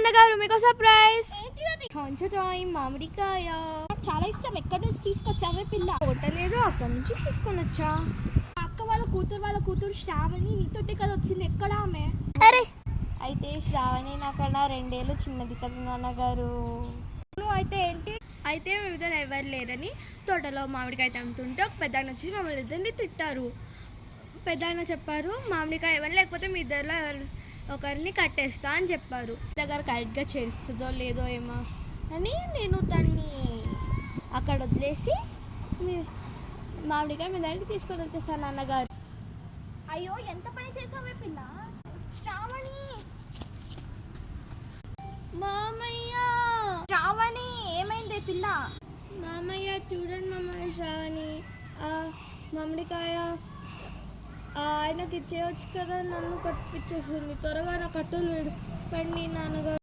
నాన్నగారు మీకు సర్ప్రైజ్. మామిడికాయ చాలా ఇష్టం. ఎక్కడి నుంచి తీసుకొచ్చావే పిల్ల? కొట్టలేదు, అక్కడి నుంచి తీసుకొని వచ్చా. అక్క వాళ్ళ కూతురు శ్రావణి నీతోటి కదా వచ్చింది. ఎక్కడ ఆమె? అరే అయితే శ్రావణి నాకన్నా 2 ఏళ్ళు చిన్నది కదా నాన్నగారు. నువ్వు అయితే ఏంటి? అయితే మేము ఇద్దరు ఎవరు లేరని తోటలో మామిడికాయ తెంపుతుంటే ఒక పెద్దాయన వచ్చి మమ్మల్ని ఇద్దరిని తిట్టారు. పెద్దాయన చెప్పారు, మామిడికాయ ఇవ్వండి లేకపోతే మీ ఇద్దరిలో ఒకరిని కట్టేస్తా అని చెప్పారు. దగ్గర కరెక్ట్గా చేస్తుందో లేదో ఏమో అని నేను దాన్ని అక్కడ వదిలేసి మామిడికాయ మీ దగ్గరికి తీసుకొని వచ్చేసాను నాన్నగారు. అయ్యో ఎంత పని చేసావే పిల్ల? శ్రావణి, మామయ్య శ్రావణి ఏమైందే పిల్ల? మామయ్య చూడండి మామయ్య, శ్రావణి మామిడికాయ ఆయనకి ఇచ్చేయచ్చు కదా, నన్ను కట్టించేసింది. త్వరగా నా కట్టలు పండి నాన్నగారు.